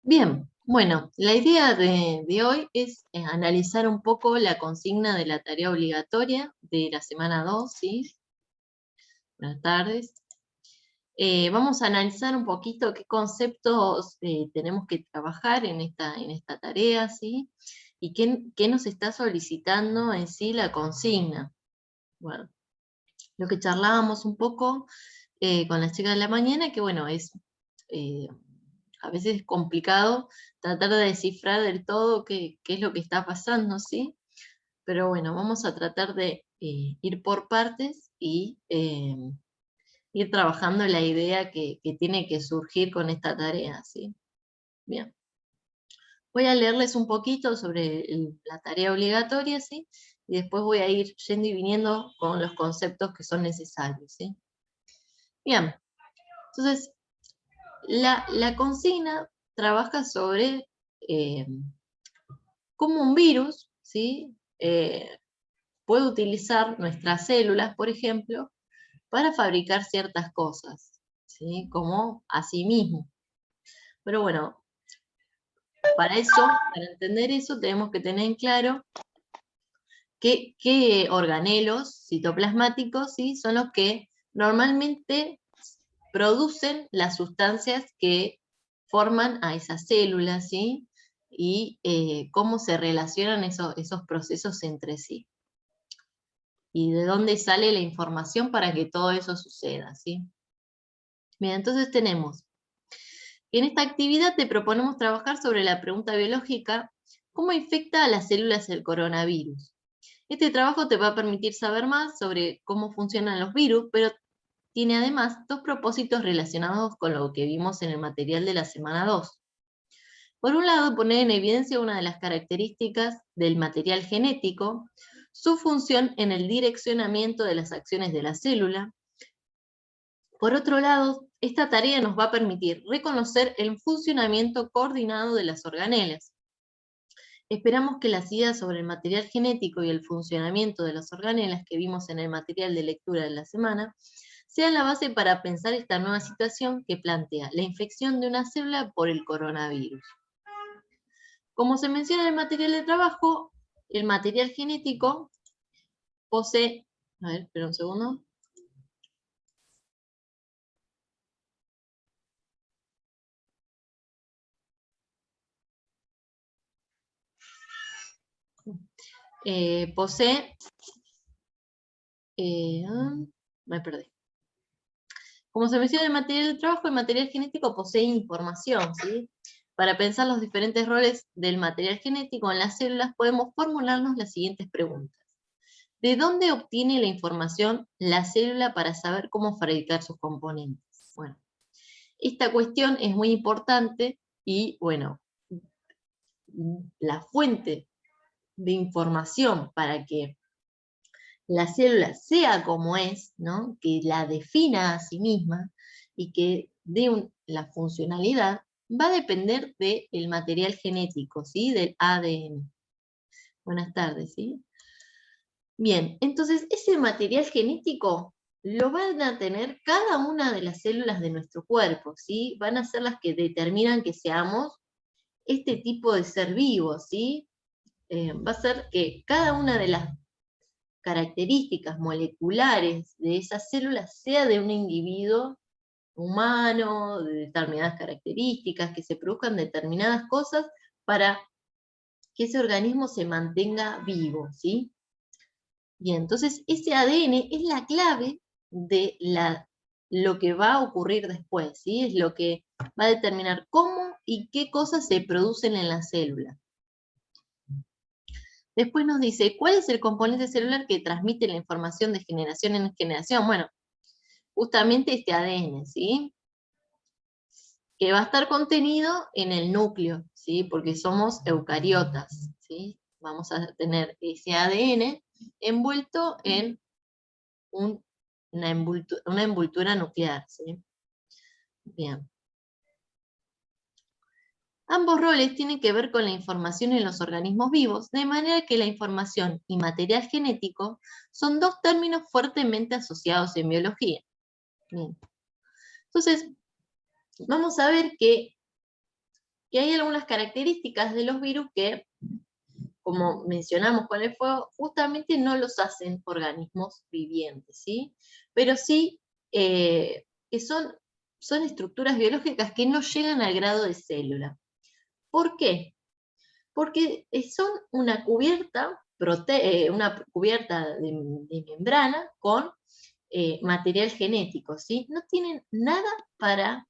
Bien, bueno, la idea de hoy es analizar un poco la consigna de la tarea obligatoria de la semana 2, ¿sí? Buenas tardes. Vamos a analizar un poquito qué conceptos tenemos que trabajar en esta tarea, ¿sí? Y qué nos está solicitando en sí la consigna. Bueno, lo que charlábamos un poco con las chicas de la mañana, que bueno, eh, a veces es complicado tratar de descifrar del todo qué es lo que está pasando, ¿sí? Pero bueno, vamos a tratar de ir por partes y ir trabajando la idea que tiene que surgir con esta tarea, ¿sí? Bien. Voy a leerles un poquito sobre la tarea obligatoria, ¿sí? Y después voy a ir yendo y viniendo con los conceptos que son necesarios, ¿sí? Bien. Entonces, la consigna trabaja sobre eh, cómo un virus, ¿sí? Puede utilizar nuestras células, por ejemplo, para fabricar ciertas cosas, ¿sí? Como a sí mismo. Pero bueno, para entender eso, tenemos que tener en claro qué organelos citoplasmáticos, ¿sí? Son los que normalmente producen las sustancias que forman a esas células, ¿sí? Y cómo se relacionan esos procesos entre sí. Y de dónde sale la información para que todo eso suceda, ¿sí? Bien, entonces tenemos, en esta actividad te proponemos trabajar sobre la pregunta biológica, ¿cómo infecta a las células el coronavirus? Este trabajo te va a permitir saber más sobre cómo funcionan los virus, pero tiene además dos propósitos relacionados con lo que vimos en el material de la semana 2. Por un lado, poner en evidencia una de las características del material genético, su función en el direccionamiento de las acciones de la célula. Por otro lado, esta tarea nos va a permitir reconocer el funcionamiento coordinado de las organelas. Esperamos que las ideas sobre el material genético y el funcionamiento de las organelas que vimos en el material de lectura de la semana sean la base para pensar esta nueva situación que plantea la infección de una célula por el coronavirus. Como se menciona en el material de trabajo, el material genético posee... A ver, espera un segundo. Posee... me perdí. Como se menciona en el material de trabajo, el material genético posee información, ¿sí? Para pensar los diferentes roles del material genético en las células, podemos formularnos las siguientes preguntas. ¿De dónde obtiene la información la célula para saber cómo fabricar sus componentes? Bueno, esta cuestión es muy importante y, bueno, la fuente de información para que la célula sea como es, ¿no? Que la defina a sí misma y que dé la funcionalidad, va a depender del material genético, ¿sí? Del ADN. Buenas tardes, ¿sí? Bien, entonces ese material genético lo van a tener cada una de las células de nuestro cuerpo, ¿sí? Van a ser las que determinan que seamos este tipo de ser vivo, ¿sí? Va a ser que cada una de las características moleculares de esas células sea de un individuo humano, de determinadas características, que se produzcan determinadas cosas para que ese organismo se mantenga vivo, ¿sí? Bien, entonces ese ADN es la clave de lo que va a ocurrir después, ¿sí? Es lo que va a determinar cómo y qué cosas se producen en la célula. Después nos dice, ¿cuál es el componente celular que transmite la información de generación en generación? Bueno, justamente este ADN, ¿sí? Que va a estar contenido en el núcleo, ¿sí? Porque somos eucariotas, ¿sí? Vamos a tener ese ADN envuelto en una envoltura nuclear, ¿sí? Bien. Ambos roles tienen que ver con la información en los organismos vivos, de manera que la información y material genético son dos términos fuertemente asociados en biología. Bien. Entonces, vamos a ver que que hay algunas características de los virus que, como mencionamos con el fuego, justamente no los hacen organismos vivientes, ¿sí? Pero sí que son estructuras biológicas que no llegan al grado de célula. ¿Por qué? Porque son una cubierta, de membrana con material genético, ¿sí? No tienen nada para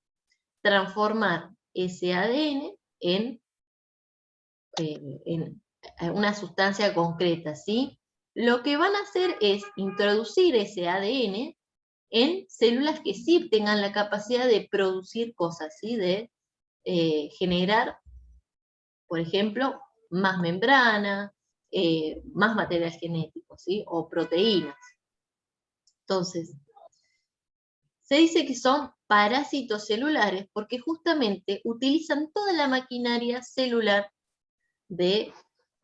transformar ese ADN en una sustancia concreta, ¿sí? Lo que van a hacer es introducir ese ADN en células que sí tengan la capacidad de producir cosas, ¿sí? De generar, por ejemplo, más membrana, más material genético, ¿sí? O proteínas. Entonces, se dice que son parásitos celulares porque justamente utilizan toda la maquinaria celular de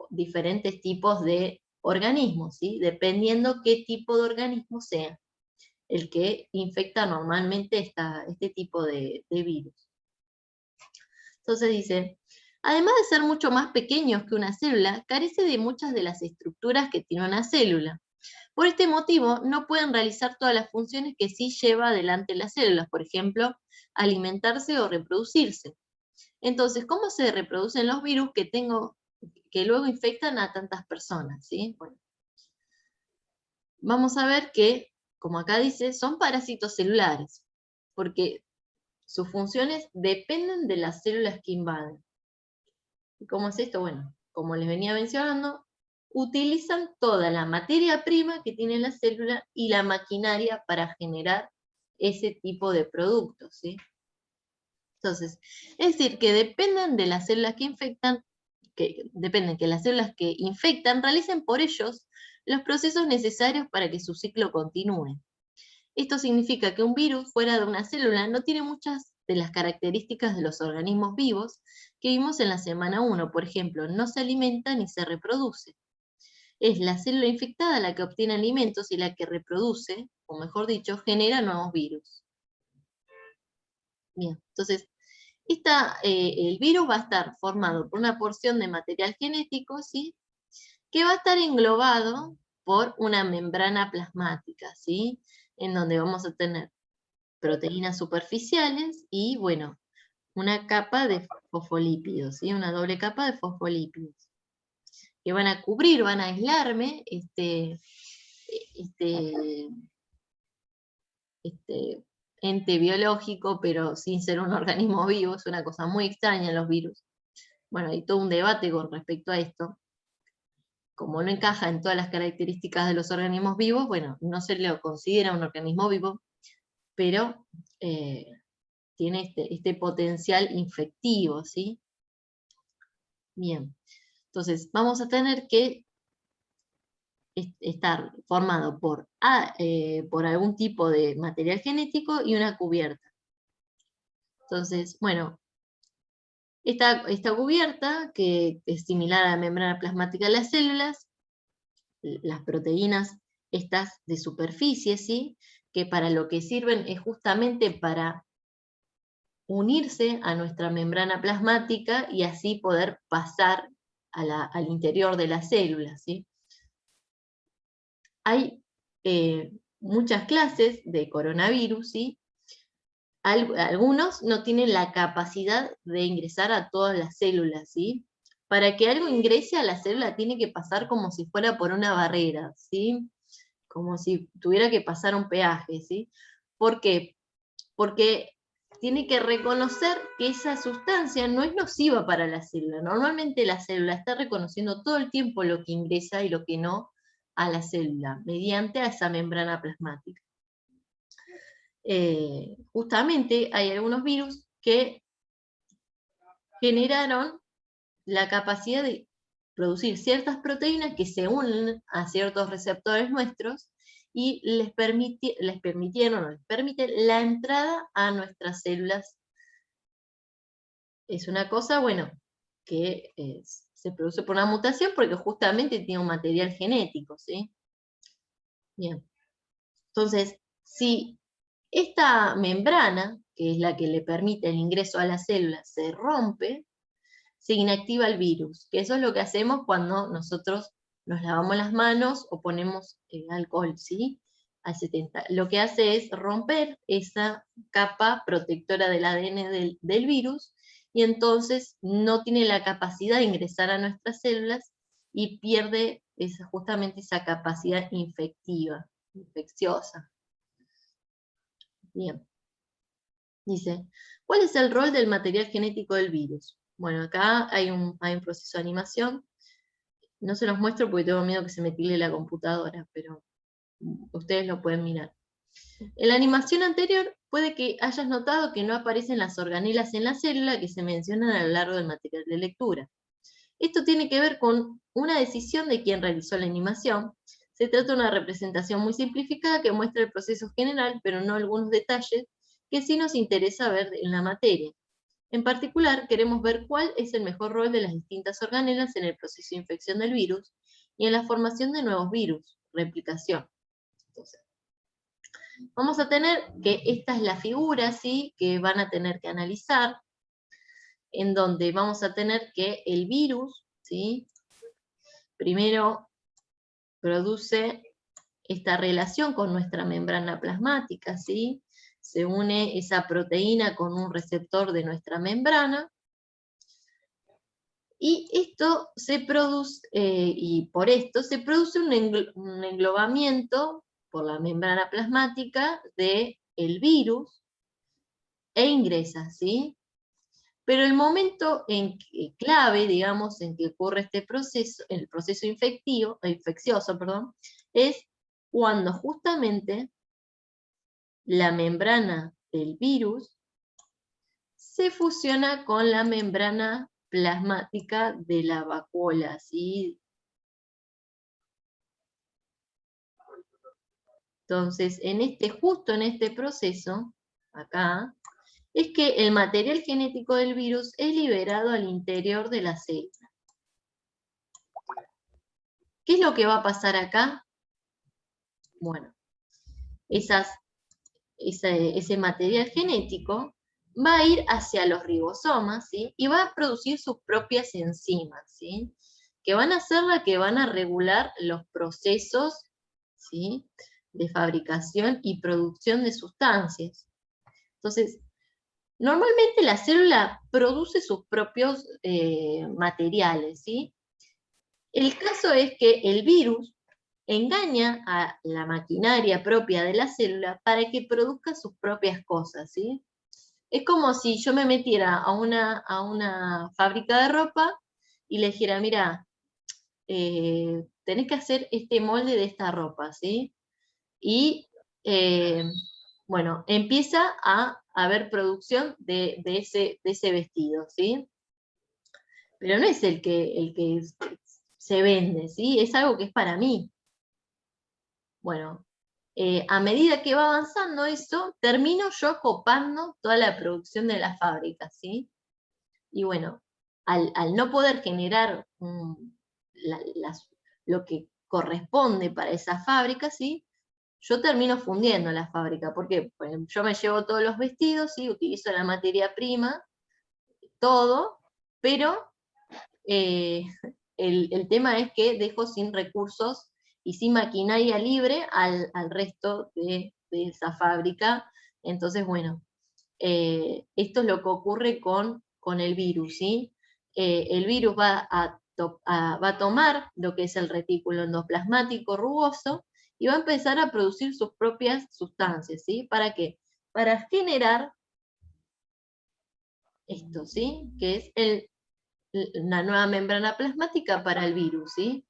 diferentes tipos de organismos, ¿sí? Dependiendo qué tipo de organismo sea el que infecta normalmente este tipo de virus. Entonces dice, además de ser mucho más pequeños que una célula, carece de muchas de las estructuras que tiene una célula. Por este motivo, no pueden realizar todas las funciones que sí lleva adelante las células, por ejemplo, alimentarse o reproducirse. Entonces, ¿cómo se reproducen los virus que luego infectan a tantas personas? ¿Sí? Bueno, vamos a ver que, como acá dice, son parásitos celulares, porque sus funciones dependen de las células que invaden. ¿Y cómo es esto? Bueno, como les venía mencionando, utilizan toda la materia prima que tiene la célula y la maquinaria para generar ese tipo de productos, ¿sí? Entonces, es decir, que dependen de las células que infectan, dependen que las células que infectan realicen por ellos los procesos necesarios para que su ciclo continúe. Esto significa que un virus fuera de una célula no tiene muchas de las características de los organismos vivos que vimos en la semana 1. Por ejemplo, no se alimenta ni se reproduce. Es la célula infectada la que obtiene alimentos y la que reproduce, o mejor dicho, genera nuevos virus. Bien, entonces, el virus va a estar formado por una porción de material genético, ¿sí? Que va a estar englobado por una membrana plasmática, ¿sí? En donde vamos a tener proteínas superficiales y, bueno, una capa de fosfolípidos, ¿sí? Una doble capa de fosfolípidos, que van a cubrir, van a aislarme este, este ente biológico, pero sin ser un organismo vivo. Es una cosa muy extraña los virus. Bueno, hay todo un debate con respecto a esto. Como no encaja en todas las características de los organismos vivos, bueno, no se lo considera un organismo vivo, pero tiene este potencial infectivo, ¿sí? Bien, entonces vamos a tener que estar formado por algún tipo de material genético y una cubierta. Entonces, bueno, esta cubierta, que es similar a la membrana plasmática de las células, las proteínas estas de superficie, ¿sí? Que para lo que sirven es justamente para unirse a nuestra membrana plasmática y así poder pasar al interior de la célula, ¿sí? Hay muchas clases de coronavirus, ¿sí? Algunos no tienen la capacidad de ingresar a todas las células, ¿sí? Para que algo ingrese a la célula tiene que pasar como si fuera por una barrera, ¿sí? Como si tuviera que pasar un peaje, ¿sí? ¿Por qué? Porque tiene que reconocer que esa sustancia no es nociva para la célula. Normalmente la célula está reconociendo todo el tiempo lo que ingresa y lo que no a la célula, mediante a esa membrana plasmática. Justamente hay algunos virus que generaron la capacidad de producir ciertas proteínas que se unen a ciertos receptores nuestros y les permitieron o les permite la entrada a nuestras células. Es una cosa, bueno, que se produce por una mutación porque justamente tiene un material genético, ¿sí? Bien. Entonces, si esta membrana, que es la que le permite el ingreso a la célula, se rompe, se inactiva el virus, que eso es lo que hacemos cuando nosotros nos lavamos las manos o ponemos alcohol, ¿sí? Al 70. Lo que hace es romper esa capa protectora del ADN del virus, y entonces no tiene la capacidad de ingresar a nuestras células y pierde justamente esa capacidad infecciosa. Bien. Dice, ¿cuál es el rol del material genético del virus? Bueno, acá hay un proceso de animación. No se los muestro porque tengo miedo que se me tilde la computadora, pero ustedes lo pueden mirar. En la animación anterior puede que hayas notado que no aparecen las organelas en la célula que se mencionan a lo largo del material de lectura. Esto tiene que ver con una decisión de quien realizó la animación. Se trata de una representación muy simplificada que muestra el proceso general, pero no algunos detalles que sí nos interesa ver en la materia. En particular, queremos ver cuál es el mejor rol de las distintas organelas en el proceso de infección del virus y en la formación de nuevos virus, replicación. Entonces, vamos a tener que esta es la figura, ¿sí?, que van a tener que analizar, en donde vamos a tener que el virus, ¿sí?, primero produce esta relación con nuestra membrana plasmática, ¿sí? Se une esa proteína con un receptor de nuestra membrana, y esto se produce, y por esto se produce un englobamiento por la membrana plasmática del virus, e ingresa, ¿sí? Pero el momento clave, digamos, en que ocurre este proceso, el proceso infeccioso, es cuando justamente la membrana del virus se fusiona con la membrana plasmática de la vacuola, ¿sí? Entonces, justo en este proceso, acá, es que el material genético del virus es liberado al interior de la célula. ¿Qué es lo que va a pasar acá? Bueno, ese material genético va a ir hacia los ribosomas, ¿sí?, y va a producir sus propias enzimas, ¿sí?, que van a ser las que van a regular los procesos, ¿sí?, de fabricación y producción de sustancias. Entonces, normalmente la célula produce sus propios materiales, ¿sí? El caso es que el virus engaña a la maquinaria propia de la célula para que produzca sus propias cosas, ¿sí? Es como si yo me metiera a una fábrica de ropa y le dijera, mira, tenés que hacer este molde de esta ropa, ¿sí? Y, bueno, empieza a haber producción de ese vestido, ¿sí? Pero no es el que se vende, ¿sí? Es algo que es para mí. Bueno, a medida que va avanzando eso, termino yo copando toda la producción de la fábrica, ¿sí? Y bueno, al no poder generar lo que corresponde para esa fábrica, ¿sí?, yo termino fundiendo la fábrica. ¿Por qué? Pues yo me llevo todos los vestidos, ¿sí?, utilizo la materia prima, todo, pero el tema es que dejo sin recursos y sin maquinaria libre al resto de esa fábrica. Entonces, bueno, esto es lo que ocurre con el virus, ¿sí? El virus va a tomar lo que es el retículo endoplasmático rugoso y va a empezar a producir sus propias sustancias, ¿sí? ¿Para qué? Para generar esto, ¿sí?, que es una nueva membrana plasmática para el virus, ¿sí?,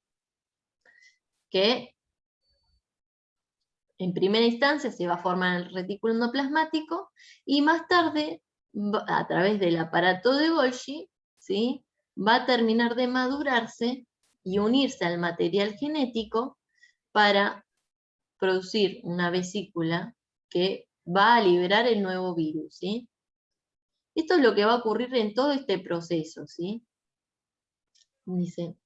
que en primera instancia se va a formar el retículo endoplasmático y más tarde, a través del aparato de Golgi, ¿sí?, va a terminar de madurarse y unirse al material genético para producir una vesícula que va a liberar el nuevo virus, ¿sí? Esto es lo que va a ocurrir en todo este proceso, ¿sí? Dice,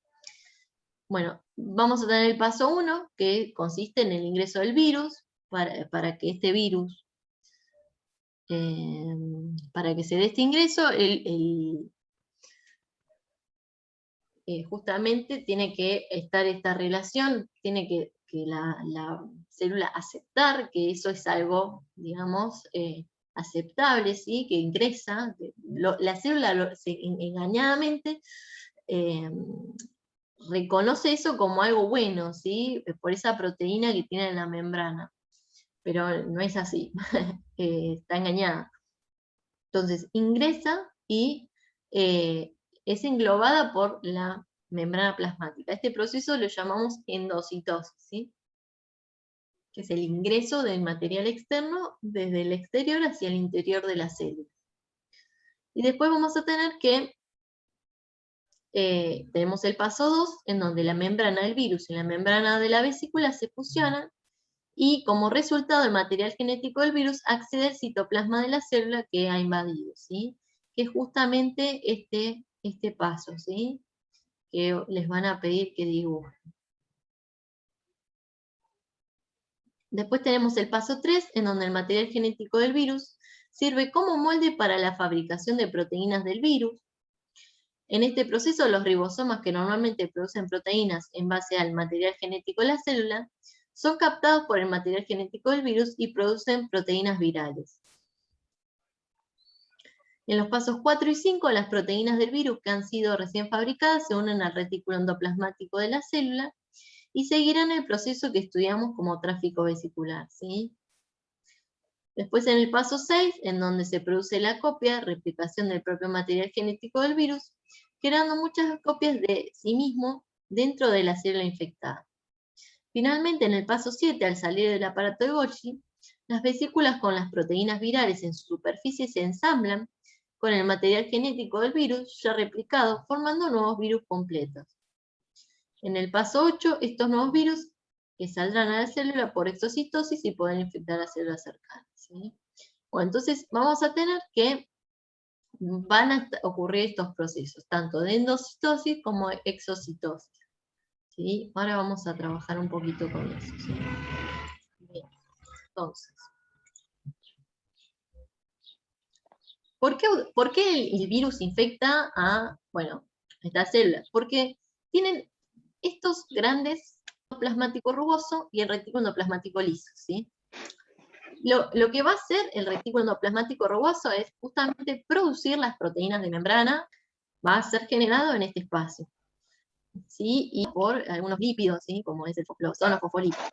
bueno, vamos a tener el paso 1, que consiste en el ingreso del virus, para que este virus, para que se dé este ingreso, justamente tiene que estar esta relación, tiene que la célula aceptar que eso es algo, digamos, aceptable, ¿sí? Que ingresa, la célula engañadamente reconoce eso como algo bueno, ¿sí? Por esa proteína que tiene en la membrana, pero no es así, está engañada. Entonces ingresa y es englobada por la membrana plasmática. Este proceso lo llamamos endocitosis, ¿sí? Que es el ingreso del material externo desde el exterior hacia el interior de la célula. Y después vamos a tener que, tenemos el paso 2, en donde la membrana del virus y la membrana de la vesícula se fusionan, y como resultado el material genético del virus accede al citoplasma de la célula que ha invadido, ¿sí? Que es justamente este paso, ¿sí? Que les van a pedir que dibujen. Después tenemos el paso 3, en donde el material genético del virus sirve como molde para la fabricación de proteínas del virus. En este proceso, los ribosomas que normalmente producen proteínas en base al material genético de la célula son captados por el material genético del virus y producen proteínas virales. En los pasos 4 y 5, las proteínas del virus que han sido recién fabricadas se unen al retículo endoplasmático de la célula y seguirán el proceso que estudiamos como tráfico vesicular, ¿sí? Después en el paso 6, en donde se produce la copia, replicación del propio material genético del virus, creando muchas copias de sí mismo dentro de la célula infectada. Finalmente, en el paso 7, al salir del aparato de Golgi, las vesículas con las proteínas virales en su superficie se ensamblan con el material genético del virus ya replicado, formando nuevos virus completos. En el paso 8, estos nuevos virus que saldrán a la célula por exocitosis y pueden infectar a células cercanas, ¿sí? Bueno, entonces vamos a tener que van a ocurrir estos procesos, tanto de endocitosis como de exocitosis, ¿sí? Ahora vamos a trabajar un poquito con eso, ¿sí? Bien, entonces, ¿por qué el virus infecta a, bueno, estas células? Porque tienen estos grandes plasmático rugoso y el retículo endoplasmático liso, ¿sí? Lo que va a hacer el retículo endoplasmático rugoso es justamente producir las proteínas de membrana, va a ser generado en este espacio, ¿sí? Y por algunos lípidos, ¿sí? Como es son los fosfolípidos.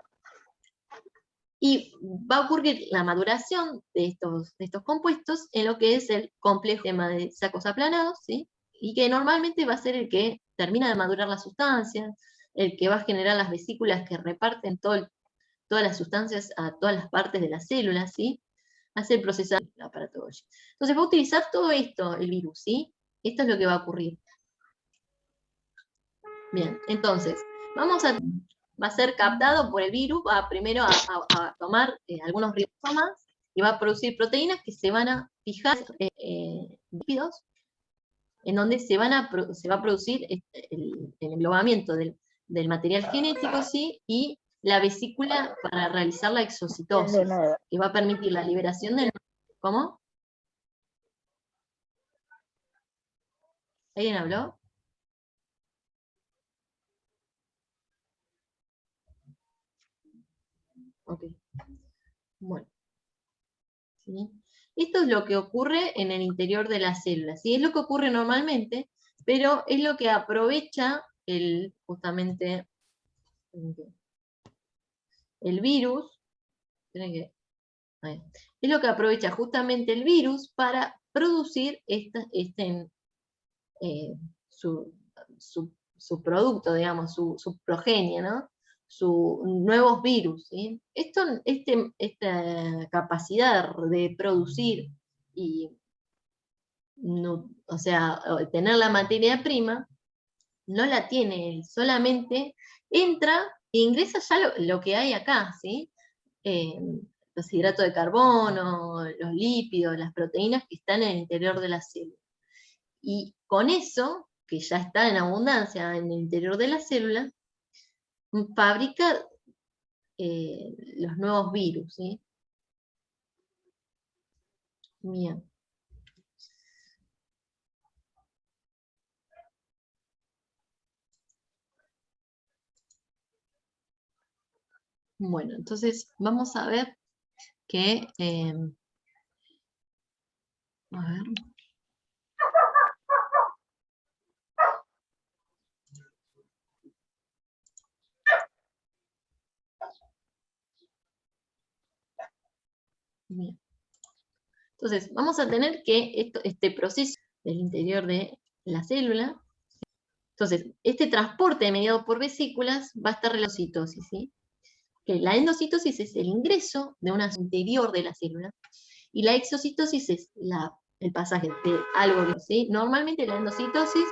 Y va a ocurrir la maduración de estos compuestos en lo que es el complejo de sacos aplanados, ¿sí? Y que normalmente va a ser el que termina de madurar la sustancia, el que va a generar las vesículas que reparten todas las sustancias a todas las partes de la célula, ¿sí? Hace el procesamiento del aparato Golgi. Entonces va a utilizar todo esto, el virus, ¿sí? Esto es lo que va a ocurrir. Bien, entonces, va a ser captado por el virus, va primero a tomar algunos ribosomas y va a producir proteínas que se van a fijar lípidos, en donde se va a producir el englobamiento del material genético, ¿sí? Y la vesícula para realizar la exocitosis, que va a permitir la liberación del... ¿Cómo? ¿Alguien habló? Ok. Bueno. ¿Sí? Esto es lo que ocurre en el interior de las células, ¿sí? Es lo que ocurre normalmente, pero es lo que aprovecha justamente el virus, es lo que aprovecha justamente el virus para producir su, su producto, digamos, su progenie, ¿no? Sus nuevos virus, ¿sí? Esta capacidad de producir y, o sea, tener la materia prima, no la tiene él, solamente entra e ingresa ya lo que hay acá, ¿sí? Los hidratos de carbono, los lípidos, las proteínas que están en el interior de la célula. Y con eso, que ya está en abundancia en el interior de la célula, fabrica los nuevos virus, ¿sí? Bien. Bueno, entonces vamos a ver que, a ver, bien. Entonces vamos a tener que este proceso del interior de la célula, entonces este transporte mediado por vesículas va a estar relacionado a la citosis, ¿sí? Que la endocitosis es el ingreso de una interior de la célula, y la exocitosis es el pasaje de algo, ¿sí? Normalmente la endocitosis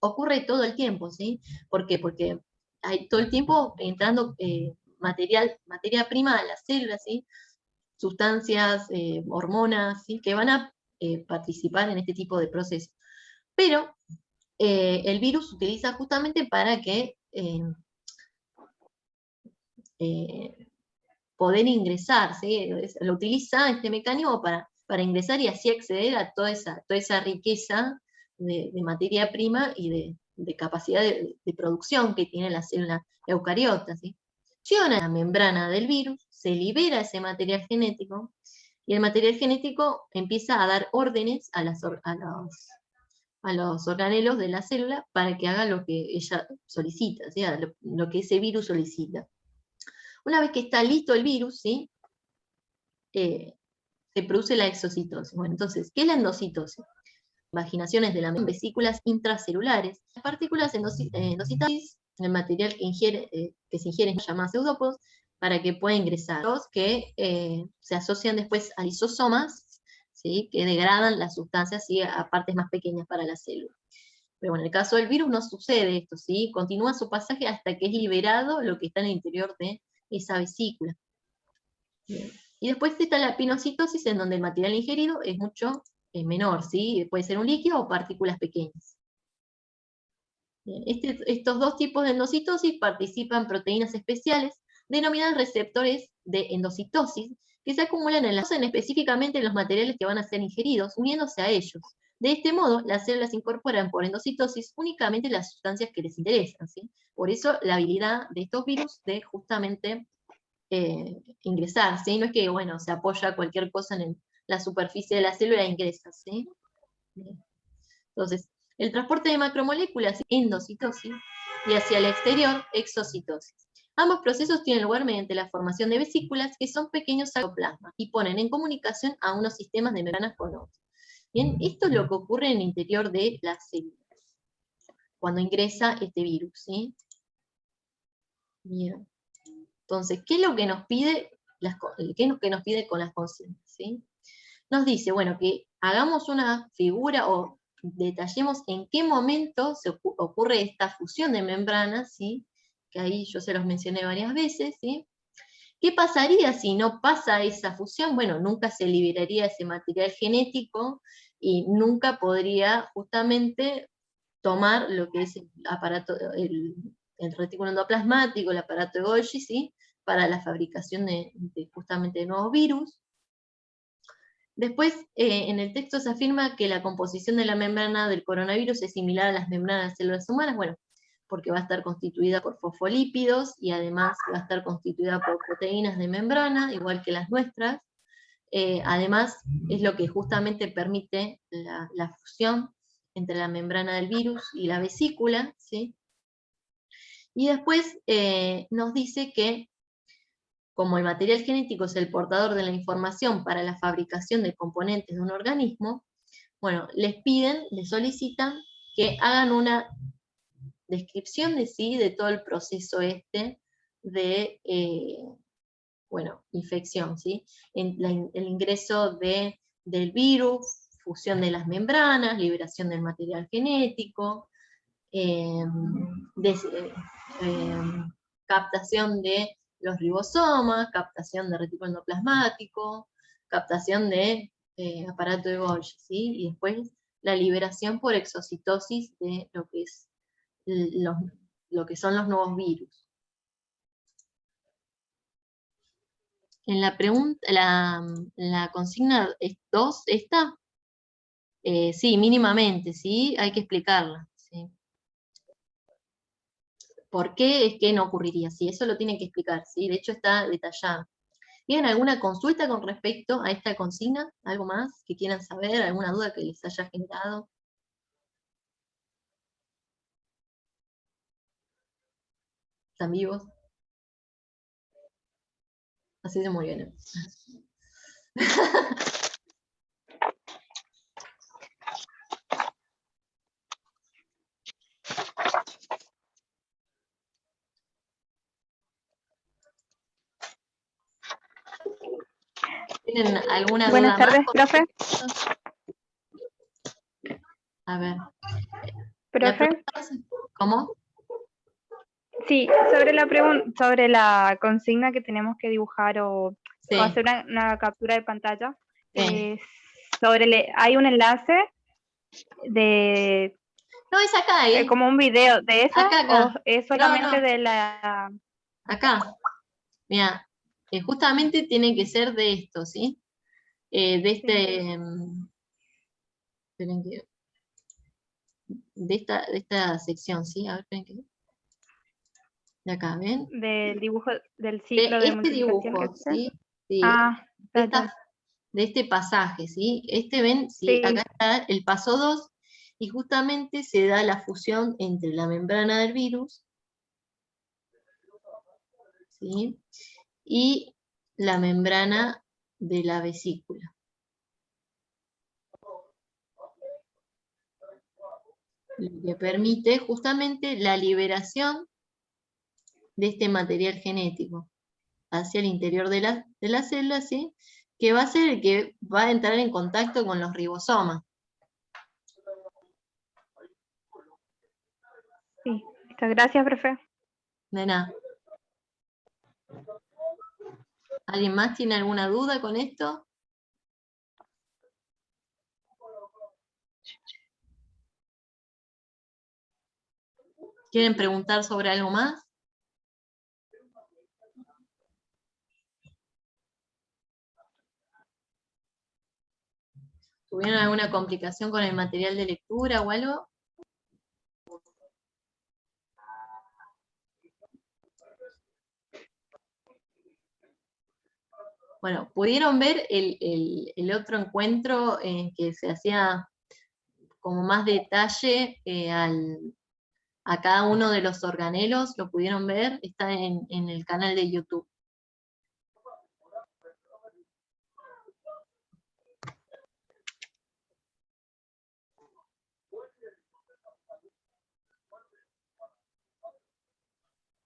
ocurre todo el tiempo, ¿sí? ¿Por qué? Porque hay todo el tiempo entrando materia prima a las células, ¿sí? Sustancias, hormonas, ¿sí? Que van a participar en este tipo de procesos. Pero el virus se utiliza justamente para que poder ingresar, ¿sí? Lo utiliza este mecanismo para ingresar y así acceder a toda esa riqueza de materia prima y de capacidad de producción que tiene la célula eucariota, ¿sí? Llega a la membrana del virus, se libera ese material genético, y el material genético empieza a dar órdenes a los organelos de la célula para que haga lo que ella solicita, ¿sí? Lo que ese virus solicita. Una vez que está listo el virus, ¿sí? Se produce la exocitosis. Bueno, entonces, ¿qué es la endocitosis? Vaginaciones de las vesículas intracelulares. Las partículas endocitosis, el material que se ingiere se llama pseudópodos, para que pueda ingresar. Los que se asocian después a lisosomas, ¿sí? Que degradan las sustancias, ¿sí? A partes más pequeñas para la célula. Pero bueno, en el caso del virus no sucede esto, ¿sí? Continúa su pasaje hasta que es liberado lo que está en el interior de esa vesícula. Bien. Y después está la pinocitosis, en donde el material ingerido es mucho menor, ¿sí? Puede ser un líquido o partículas pequeñas. Bien. Estos dos tipos de endocitosis participan proteínas especiales denominadas receptores de endocitosis, que se acumulan específicamente en los materiales que van a ser ingeridos, uniéndose a ellos. De este modo, las células incorporan por endocitosis únicamente las sustancias que les interesan, ¿sí? Por eso la habilidad de estos virus de justamente ingresar, ¿sí? No es que, bueno, se apoya cualquier cosa en la superficie de la célula e ingresa, ¿sí? Bien. Entonces, el transporte de macromoléculas, endocitosis, y hacia el exterior, exocitosis. Ambos procesos tienen lugar mediante la formación de vesículas, que son pequeños cytoplasmas, y ponen en comunicación a unos sistemas de membranas con otros. Bien, esto es lo que ocurre en el interior de las células, cuando ingresa este virus, ¿sí? Bien. Entonces, ¿qué es lo que nos pide, qué es lo que nos pide con las conciencias? ¿Sí? Nos dice, bueno, que hagamos una figura o detallemos en qué momento ocurre esta fusión de membranas, ¿sí? Que ahí yo se los mencioné varias veces, ¿sí? ¿Qué pasaría si no pasa esa fusión? Bueno, nunca se liberaría ese material genético y nunca podría justamente tomar lo que es el aparato, el retículo endoplasmático, el aparato de Golgi, ¿sí? Para la fabricación de justamente de nuevos virus. Después, en el texto se afirma que la composición de la membrana del coronavirus es similar a las membranas de las células humanas, bueno, porque va a estar constituida por fosfolípidos y además va a estar constituida por proteínas de membrana, igual que las nuestras. Además, es lo que justamente permite la fusión entre la membrana del virus y la vesícula, ¿sí? Y después nos dice que como el material genético es el portador de la información para la fabricación de componentes de un organismo, bueno, les solicitan que hagan una descripción de sí, de todo el proceso de, bueno, infección, ¿sí? El ingreso del virus, fusión de las membranas, liberación del material genético, eh, eh, captación de los ribosomas, captación de retículo endoplasmático, captación de aparato de Golgi, ¿sí? Y después la liberación por exocitosis de lo que es lo que son los nuevos virus. En la pregunta, la consigna 2 está, sí, mínimamente, sí, hay que explicarla. ¿Sí? ¿Por qué es que no ocurriría? Sí, eso lo tienen que explicar, ¿sí? De hecho está detallado. ¿Tienen alguna consulta con respecto a esta consigna? ¿Algo más que quieran saber? ¿Alguna duda que les haya generado? ¿Están vivos? Así se muy bien. ¿Tienen alguna Buenas duda más tardes, con profe. respecto a esto? A ver. La Profe, pregunta es, ¿cómo? sí, sobre la consigna que tenemos que dibujar o Sí, hacer una captura de pantalla, sí. hay un enlace de No, es acá, ¿eh? como un video de esa Acá, o acá. es No, solamente no, de la... acá. Mira, justamente tiene que ser de esto, ¿sí? De Sí, este... esperen de esta sección, ¿sí? A ver, esperen que... De acá, ¿ven? del dibujo del De ciclo de este multiplicación que dibujo, hace? ¿sí? Sí, Ah, de, ya, ya. de este pasaje, ¿sí? Ven, sí, Sí, acá está el paso 2 y justamente se da la fusión entre la membrana del virus, ¿sí? Y la membrana de la vesícula. Lo que permite justamente la liberación de este material genético hacia el interior de la célula, ¿sí? Que va a ser el que va a entrar en contacto con los ribosomas. sí. Muchas gracias, profe. De nada. ¿Alguien más tiene alguna duda con esto? ¿Quieren preguntar sobre algo más? ¿Tuvieron alguna complicación con el material de lectura o algo? Bueno, ¿pudieron ver el otro encuentro en que se hacía como más detalle a cada uno de los organelos? ¿Lo pudieron ver? Está en el canal de YouTube.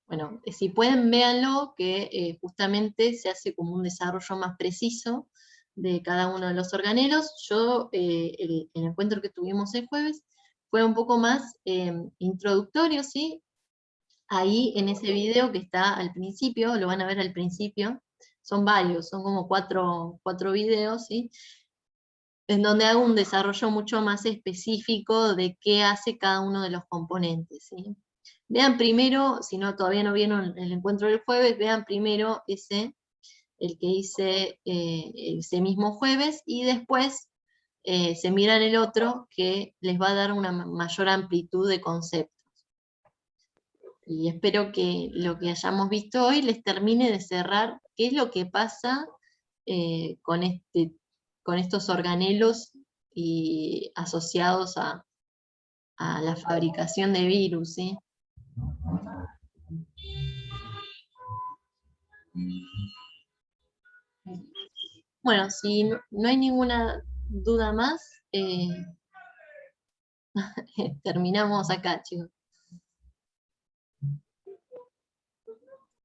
Bueno, si pueden, véanlo, que justamente se hace como un desarrollo más preciso de cada uno de los organelos. Yo, el encuentro que tuvimos el jueves fue un poco más introductorio, ¿sí? Ahí en ese video que está al principio, lo van a ver al principio, son varios, son como cuatro videos, ¿sí? En donde hago un desarrollo mucho más específico de qué hace cada uno de los componentes, ¿sí? Vean primero, si no todavía no vieron el encuentro del jueves, vean primero el que hice ese mismo jueves, y después se miran el otro que les va a dar una mayor amplitud de conceptos. Y espero que lo que hayamos visto hoy les termine de cerrar qué es lo que pasa con estos organelos y asociados a la fabricación de virus, ¿sí? Bueno, si no hay ninguna duda más, terminamos acá, chicos.